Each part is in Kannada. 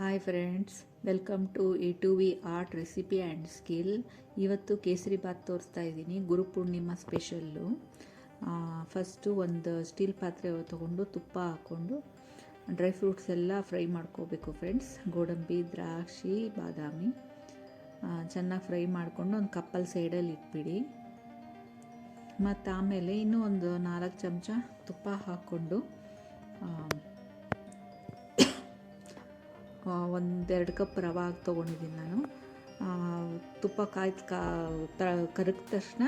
Hi friends, welcome to E2V art recipe and skill. ಇವತ್ತು ಕೇಸರಿ ಬಾತ್ ತೋರಿಸ್ತಾ ಇದ್ದೀನಿ, ಗುರುಪೂರ್ಣಿಮಾ ಸ್ಪೆಷಲ್ಲು. ಫಸ್ಟು ಒಂದು ಸ್ಟೀಲ್ ಪಾತ್ರೆ ತೊಗೊಂಡು ತುಪ್ಪ ಹಾಕ್ಕೊಂಡು ಡ್ರೈ ಫ್ರೂಟ್ಸ್ ಎಲ್ಲ ಫ್ರೈ ಮಾಡ್ಕೋಬೇಕು ಫ್ರೆಂಡ್ಸ್. ಗೋಡಂಬಿ, ದ್ರಾಕ್ಷಿ, ಬಾದಾಮಿ ಚೆನ್ನಾಗಿ ಫ್ರೈ ಮಾಡಿಕೊಂಡು ಒಂದು ಕಪ್ಪಲ್ಲಿ ಸೈಡಲ್ಲಿ ಇಟ್ಬಿಡಿ. ಮತ್ತು ಆಮೇಲೆ ಇನ್ನೂ ಒಂದು 4 ಚಮಚ ತುಪ್ಪ ಹಾಕ್ಕೊಂಡು 1-2 ಕಪ್ ರವೆ ತೊಗೊಂಡಿದ್ದೀನಿ ನಾನು. ತುಪ್ಪ ಕರಗಿದ ತಕ್ಷಣ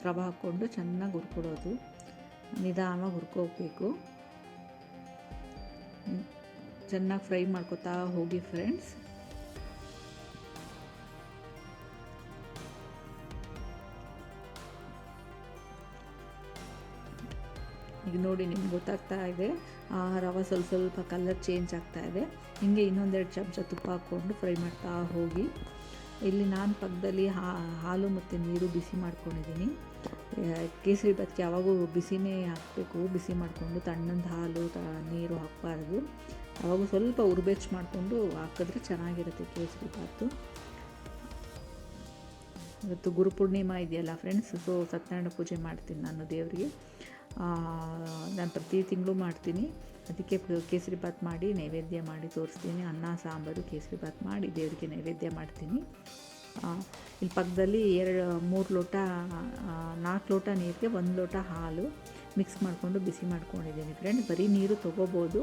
ರವೆ ಹಾಕ್ಕೊಂಡು ಚೆನ್ನಾಗಿ ಹುರ್ಕೊಡೋದು, ನಿಧಾನವಾಗಿ ಹುರ್ಕೋಬೇಕು. ಚೆನ್ನಾಗಿ ಫ್ರೈ ಮಾಡ್ಕೊತಾ ಹೋಗಿ ಫ್ರೆಂಡ್ಸ್. ಈಗ ನೋಡಿ, ನಿಮ್ಗೆ ಗೊತ್ತಾಗ್ತಾ ಇದೆ ರವೆ ಸ್ವಲ್ಪ ಕಲರ್ ಚೇಂಜ್ ಆಗ್ತಾ ಇದೆ. ಹೀಗೆ ಇನ್ನೊಂದೆರಡು ಚಮಚ ತುಪ್ಪ ಹಾಕ್ಕೊಂಡು ಫ್ರೈ ಮಾಡ್ತಾ ಹೋಗಿ. ಇಲ್ಲಿ ನಾನು ಪಕ್ಕದಲ್ಲಿ ಹಾಲು ಮತ್ತು ನೀರು ಬಿಸಿ ಮಾಡ್ಕೊಂಡಿದ್ದೀನಿ. ಕೇಸರಿ ಬಾತ್ಗೆ ಯಾವಾಗೂ ಬಿಸಿನೇ ಹಾಕಬೇಕು. ಬಿಸಿ ಮಾಡಿಕೊಂಡು ತಣ್ಣಂದ ಹಾಲು ನೀರು ಹಾಕಬಾರ್ದು. ಯಾವಾಗೂ ಸ್ವಲ್ಪ ಉರ್ಬೆಚ್ಚು ಮಾಡಿಕೊಂಡು ಹಾಕಿದ್ರೆ ಚೆನ್ನಾಗಿರುತ್ತೆ ಕೇಸರಿ ಬಾತು. ಇವತ್ತು ಗುರುಪೂರ್ಣಿಮಾ ಇದೆಯಲ್ಲ ಫ್ರೆಂಡ್ಸ್, ಸೊ ಸತ್ಯನಾರಾಯಣ ಪೂಜೆ ಮಾಡ್ತೀನಿ ನಾನು ದೇವರಿಗೆ. ನಾನು ಪ್ರತಿ ತಿಂಗಳು ಮಾಡ್ತೀನಿ. ಅದಕ್ಕೆ ಕೇಸರಿ ಬಾತ್ ಮಾಡಿ ನೈವೇದ್ಯ ಮಾಡಿ ತೋರಿಸ್ತೀನಿ. ಅನ್ನ ಸಾಂಬಾರು ಕೇಸರಿ ಬಾತ್ ಮಾಡಿ ದೇವರಿಗೆ ನೈವೇದ್ಯ ಮಾಡ್ತೀನಿ. ಇಲ್ಲಿ ಪಕ್ಕದಲ್ಲಿ 4 ಲೋಟ ನೀರಿಗೆ 1 ಲೋಟ ಹಾಲು ಮಿಕ್ಸ್ ಮಾಡಿಕೊಂಡು ಬಿಸಿ ಮಾಡ್ಕೊಂಡಿದ್ದೀನಿ ಫ್ರೆಂಡ್. ಬರೀ ನೀರು ತೊಗೋಬೋದು.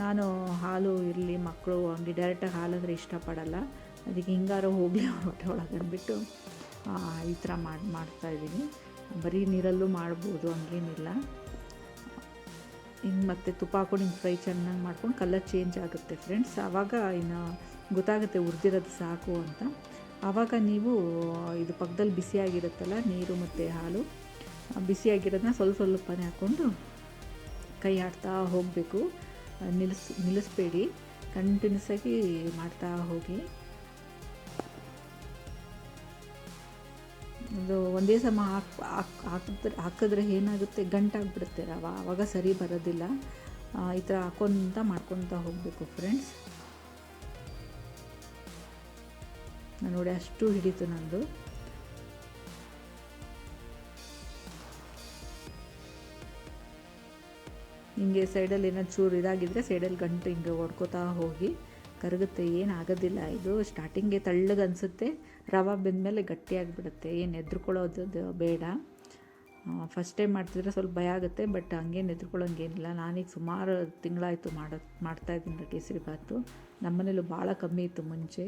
ನಾನು ಹಾಲು ಇರಲಿ, ಮಕ್ಕಳು ಹಂಗೆ ಡೈರೆಕ್ಟಾಗಿ ಹಾಲಾದರೆ ಇಷ್ಟಪಡಲ್ಲ. ಅದಕ್ಕೆ ಹಿಂಗಾರು ಹೋಗಲಿ ಹೊಟ್ಟೆ ಒಳಗೆ ಅಂದ್ಬಿಟ್ಟು ಈ ಥರ ಮಾಡ್ತಾಯಿದ್ದೀನಿ. ಬರೀ ನೀರಲ್ಲೂ ಮಾಡ್ಬೋದು, ಹಂಗೇನಿಲ್ಲ. ಹಿಂಗೆ ಮತ್ತು ತುಪ್ಪ ಹಾಕ್ಕೊಂಡು ಹಿಂಗೆ ಫ್ರೈ ಚೆನ್ನಾಗಿ ಮಾಡ್ಕೊಂಡು ಕಲರ್ ಚೇಂಜ್ ಆಗುತ್ತೆ ಫ್ರೆಂಡ್ಸ್. ಆವಾಗ ಇನ್ನು ಗೊತ್ತಾಗುತ್ತೆ ಹುರಿದಿರೋದು ಸಾಕು ಅಂತ. ಆವಾಗ ನೀವು ಇದು ಪಕ್ಕದಲ್ಲಿ ಬಿಸಿಯಾಗಿರುತ್ತಲ್ಲ ನೀರು ಮತ್ತು ಹಾಲು, ಬಿಸಿಯಾಗಿರೋದನ್ನ ಸ್ವಲ್ಪನೇ ಹಾಕ್ಕೊಂಡು ಕೈ ಆಡ್ತಾ ಹೋಗಬೇಕು. ನಿಲ್ಲಿಸ್ಬೇಡಿ, ಕಂಟಿನ್ಯೂಸ್ ಆಗಿ ಮಾಡ್ತಾ ಹೋಗಿ. ಅದು ಒಂದೇ ಸಮ ಹಾಕಿದ್ರೆ ಏನಾಗುತ್ತೆ, ಗಂಟಾಗ್ಬಿಡುತ್ತೆ ರವೆ, ಆವಾಗ ಸರಿ ಬರೋದಿಲ್ಲ. ಈ ಥರ ಮಾಡ್ಕೊತಾ ಹೋಗಬೇಕು ಫ್ರೆಂಡ್ಸ್. ನಾನು ನೋಡಿ ಅಷ್ಟು ಹಿಡಿತು ನಂದು. ಹಿಂಗೆ ಸೈಡಲ್ಲಿ ಏನಾದ್ರು ಚೂರು ಇದಾಗಿದ್ದರೆ ಸೈಡಲ್ಲಿ ಗಂಟು ಹಿಂಗೆ ಹೊಡ್ಕೋತಾ ಹೋಗಿ. ಕರಗುತ್ತೆ, ಏನಾಗೋದಿಲ್ಲ. ಇದು ಸ್ಟಾರ್ಟಿಂಗ್ಗೆ ತಳ್ಳಗೆ ಅನಿಸುತ್ತೆ, ರವೆ ಬೆಂದಮೇಲೆ ಗಟ್ಟಿಯಾಗಿಬಿಡುತ್ತೆ. ಏನು ಹೆದ್ರುಕೊಳ್ಳೋದು ಬೇಡ. ಫಸ್ಟ್ ಟೈಮ್ ಮಾಡ್ತಿದ್ರೆ ಸ್ವಲ್ಪ ಭಯ ಆಗುತ್ತೆ, ಬಟ್ ಹಂಗೇನು ಹೆದ್ರುಕೊಳ್ಳೋಂಗೇನಿಲ್ಲ. ನಾನೀಗ ಸುಮಾರು ತಿಂಗಳಾಯಿತು ಮಾಡ್ತಾಯಿದ್ದೀನಿ ಕೇಸರಿ ಬಾತು. ನಮ್ಮನೇಲೂ ಭಾಳ ಕಮ್ಮಿ ಇತ್ತು ಮುಂಚೆ.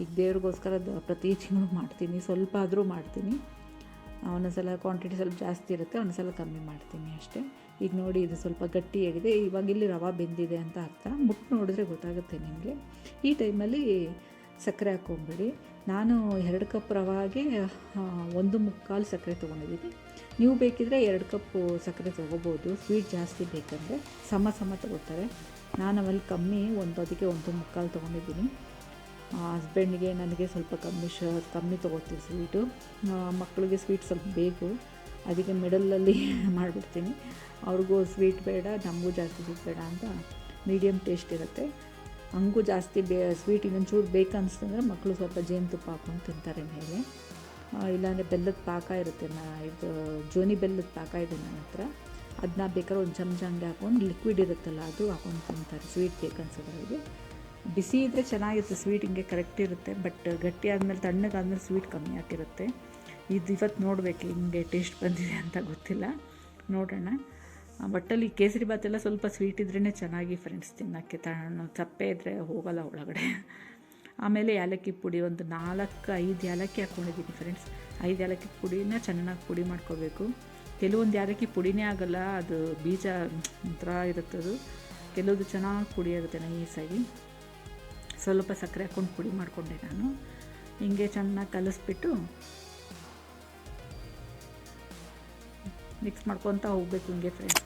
ಈಗ ದೇವ್ರಿಗೋಸ್ಕರ ಪ್ರತಿ ತಿಂಗಳು ಮಾಡ್ತೀನಿ, ಸ್ವಲ್ಪ ಆದರೂ ಮಾಡ್ತೀನಿ. ಒಂದೊಂದ್ಸಲ ಕ್ವಾಂಟಿಟಿ ಸ್ವಲ್ಪ ಜಾಸ್ತಿ ಇರುತ್ತೆ, ಒಂದೊಂದ್ಸಲ ಕಮ್ಮಿ ಮಾಡ್ತೀನಿ ಅಷ್ಟೇ. ಈಗ ನೋಡಿ, ಇದು ಸ್ವಲ್ಪ ಗಟ್ಟಿಯಾಗಿದೆ. ಇವಾಗ ಇಲ್ಲಿ ರವೆ ಬೆಂದಿದೆ ಅಂತ ಅರ್ಥ. ಮುಟ್ಟು ನೋಡಿದ್ರೆ ಗೊತ್ತಾಗುತ್ತೆ ನಿಮಗೆ. ಈ ಟೈಮಲ್ಲಿ ಸಕ್ಕರೆ ಹಾಕ್ಕೊಂಬಿಡಿ. ನಾನು 2 ಕಪ್ ರವೆಗೆ 1/4 ಸಕ್ಕರೆ ತೊಗೊಂಡಿದ್ದೀನಿ. ನೀವು ಬೇಕಿದ್ರೆ 2 ಕಪ್ಪು ಸಕ್ಕರೆ ತೊಗೋಬೋದು. ಸ್ವೀಟ್ ಜಾಸ್ತಿ ಬೇಕಂದರೆ ಸಮ ತೊಗೋತಾರೆ. ನಾನು ಅವಲ್ಲಿ ಅದಕ್ಕೆ 1/4 ತೊಗೊಂಡಿದ್ದೀನಿ. ಹಸ್ಬೆಂಡ್ಗೆ ನನಗೆ ಸ್ವಲ್ಪ ಕಮ್ಮಿ ತೊಗೋತೀವಿ ಸ್ವೀಟು. ಮಕ್ಕಳಿಗೆ ಸ್ವೀಟ್ ಸ್ವಲ್ಪ ಬೇಕು, ಅದಕ್ಕೆ ಮಿಡಲಲ್ಲಿ ಮಾಡಿಬಿಡ್ತೀನಿ. ಅವ್ರಿಗೂ ಸ್ವೀಟ್ ಬೇಡ, ನಮಗೂ ಜಾಸ್ತಿ ಸ್ವೀಟ್ ಬೇಡ ಅಂತ ಮೀಡಿಯಮ್ ಟೇಸ್ಟ್ ಇರುತ್ತೆ. ಹಂಗೂ ಜಾಸ್ತಿ ಸ್ವೀಟ್ ಇನ್ನೊಂಚೂರು ಬೇಕನ್ನಿಸ್ತಂದ್ರೆ ಮಕ್ಕಳು ಸ್ವಲ್ಪ ಜೇನುತುಪ್ಪ ಹಾಕ್ಕೊಂಡು ತಿಂತಾರೆ ಮೇಲೆ. ಇಲ್ಲಾಂದರೆ ಬೆಲ್ಲದ ಪಾಕ ಇರುತ್ತೆ, ಇದು ಜೋನಿ ಬೆಲ್ಲದ ಪಾಕ ಇದೆ ನನ್ನ ಹತ್ರ. ಅದನ್ನ ಬೇಕಾದ್ರೆ ಒಂದು ಚಮಚ ಹಂಗೆ ಹಾಕ್ಕೊಂಡು ಲಿಕ್ವಿಡ್ ಇರುತ್ತಲ್ಲ ಅದು ಹಾಕ್ಕೊಂಡು ತಿಂತಾರೆ, ಸ್ವೀಟ್ ಬೇಕನ್ಸೋದ್ರಿಗೆ. ಬಿಸಿ ಇದ್ದರೆ ಚೆನ್ನಾಗಿರುತ್ತೆ, ಸ್ವೀಟ್ ಹಿಂಗೆ ಕರೆಕ್ಟ್ ಇರುತ್ತೆ. ಬಟ್ ಗಟ್ಟಿ ಆದಮೇಲೆ ತಣ್ಣಗಾದ್ಮೇಲೆ ಸ್ವೀಟ್ ಕಮ್ಮಿ ಆಗಿರುತ್ತೆ. ಇವತ್ತು ನೋಡಬೇಕು ಹಿಂಗೆ ಟೇಸ್ಟ್ ಬಂದಿದೆ ಅಂತ, ಗೊತ್ತಿಲ್ಲ, ನೋಡೋಣ. ಬಟ್ಟಲ್ಲಿ ಕೇಸರಿ ಬಾತೆಲ್ಲ ಸ್ವಲ್ಪ ಸ್ವೀಟ್ ಇದ್ರೇ ಚೆನ್ನಾಗಿ ಫ್ರೆಂಡ್ಸ್ ತಿನ್ನೋಕ್ಕೆ. ಚಪ್ಪೆ ಇದ್ದರೆ ಹೋಗಲ್ಲ ಒಳಗಡೆ. ಆಮೇಲೆ ಏಲಕ್ಕಿ ಪುಡಿ ಒಂದು 4-5 ಏಲಕ್ಕಿ ಹಾಕ್ಕೊಂಡಿದ್ದೀನಿ ಫ್ರೆಂಡ್ಸ್. 5 ಏಲಕ್ಕಿ ಪುಡಿನ ಚೆನ್ನಾಗಿ ಪುಡಿ ಮಾಡ್ಕೋಬೇಕು. ಕೆಲವೊಂದು ಏಲಕ್ಕಿ ಪುಡಿನೇ ಆಗೋಲ್ಲ, ಅದು ಬೀಜ ಒಂಥರ ಇರುತ್ತದು. ಕೆಲವೊಂದು ಚೆನ್ನಾಗಿ ಪುಡಿ ಆಗುತ್ತೆ ನೈಸಾಗಿ. ಸ್ವಲ್ಪ ಸಕ್ಕರೆ ಹಾಕ್ಕೊಂಡು ಪುಡಿ ಮಾಡಿಕೊಂಡೆ ನಾನು. ಹಿಂಗೆ ಚೆನ್ನಾಗಿ ಕಲಿಸ್ಬಿಟ್ಟು ಮಿಕ್ಸ್ ಮಾಡ್ಕೊತಾ ಹೋಗಬೇಕು ಹಿಂಗೆ ಫ್ರೆಂಡ್ಸ್.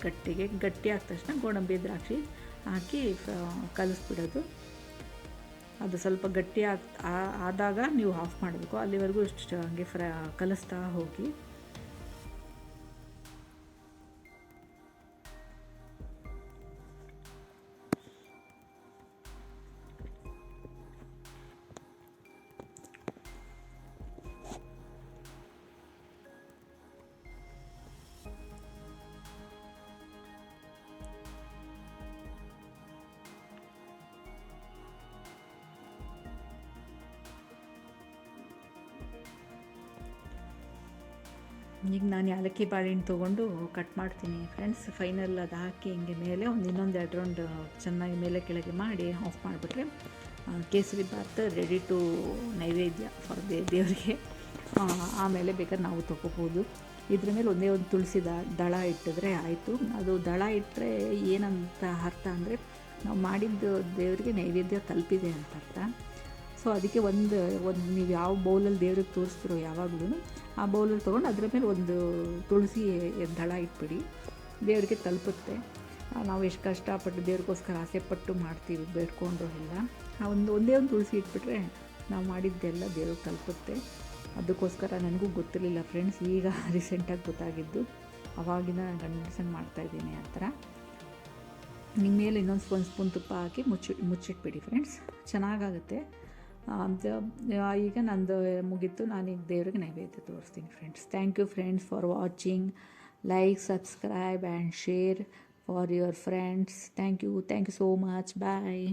ಗಟ್ಟಿ ಆದ ತಕ್ಷಣ ಗೋಡಂಬಿ, ದ್ರಾಕ್ಷಿ ಹಾಕಿ ಕಲಿಸ್ಬಿಡೋದು. ಅದು ಸ್ವಲ್ಪ ಗಟ್ಟಿ ಆದಾಗ ನೀವು ಆಫ್ ಮಾಡಬೇಕು. ಅಲ್ಲಿವರೆಗೂ ಹಂಗೆ ಕಲಿಸ್ತಾ ಹೋಗಿ. ಈಗ ನಾನು ಯಾಲಕ್ಕಿ ಬಾಳೆಹಣ್ಣು ತೊಗೊಂಡು ಕಟ್ ಮಾಡ್ತೀನಿ ಫ್ರೆಂಡ್ಸ್. ಫೈನಲ್ ಅದು ಹಾಕಿ ಹಿಂಗೆ ಮೇಲೆ ಇನ್ನೊಂದು 2 ರೌಂಡ್ ಚೆನ್ನಾಗಿ ಮೇಲೆ ಕೆಳಗೆ ಮಾಡಿ ಆಫ್ ಮಾಡಿಬಿಟ್ರೆ ಕೇಸರಿ ಬಾತ್ ರೆಡಿ ಟು ನೈವೇದ್ಯ ಫಾರ್ ದೇವರಿಗೆ. ಆಮೇಲೆ ಬೇಕಾದ್ರೆ ನಾವು ತೊಗೋಬೋದು. ಇದ್ರ ಮೇಲೆ ಒಂದೇ ಒಂದು ತುಳಸಿ ದಳ ಇಟ್ಟಿದ್ರೆ ಆಯಿತು. ಅದು ದಳ ಇಟ್ಟರೆ ಏನಂತ ಅರ್ಥ ಅಂದರೆ ನಾವು ಮಾಡಿದ್ದು ದೇವರಿಗೆ ನೈವೇದ್ಯ ತಲುಪಿದೆ ಅಂತ ಅರ್ಥ. ಸೊ ಅದಕ್ಕೆ ಒಂದು ನೀವು ಯಾವ ಬೌಲಲ್ಲಿ ದೇವ್ರಿಗೆ ತೋರಿಸ್ತಿರೋ ಯಾವಾಗಲೂ ಆ ಬೌಲಲ್ಲಿ ತೊಗೊಂಡು ಅದ್ರ ಮೇಲೆ ಒಂದು ತುಳಸಿ ದಳ ಇಟ್ಬಿಡಿ, ದೇವರಿಗೆ ತಲುಪುತ್ತೆ. ನಾವು ಎಷ್ಟು ಕಷ್ಟಪಟ್ಟು ದೇವ್ರಿಗೋಸ್ಕರ ಆಸೆಪಟ್ಟು ಮಾಡ್ತೀವಿ ಬೇಡ್ಕೊಂಡು ಎಲ್ಲ, ಒಂದೇ ಒಂದು ತುಳಸಿ ಇಟ್ಬಿಟ್ರೆ ನಾವು ಮಾಡಿದ್ದೆಲ್ಲ ದೇವ್ರಿಗೆ ತಲುಪುತ್ತೆ. ಅದಕ್ಕೋಸ್ಕರ ನನಗೂ ಗೊತ್ತಿರಲಿಲ್ಲ ಫ್ರೆಂಡ್ಸ್, ಈಗ ರೀಸೆಂಟಾಗಿ ಗೊತ್ತಾಗಿದ್ದು. ಅವಾಗಿನ ಕಂಡೀಷನ್ ಮಾಡ್ತಾಯಿದ್ದೀನಿ ಆ ಥರ. ನಿಮ್ಮ ಮೇಲೆ ಒಂದು ಸ್ಪೂನ್ ತುಪ್ಪ ಹಾಕಿ ಮುಚ್ಚಿಟ್ಬಿಡಿ ಫ್ರೆಂಡ್ಸ್, ಚೆನ್ನಾಗಾಗುತ್ತೆ. ಈಗ ನಂದು ಮುಗೀತು, ನಾನೀಗ ದೇವ್ರಿಗೆ ನೈವೇದ್ಯ ತೋರಿಸ್ತೀನಿ friends. Thank you friends for watching. Like, subscribe and share for your friends. Thank you so much. Bye.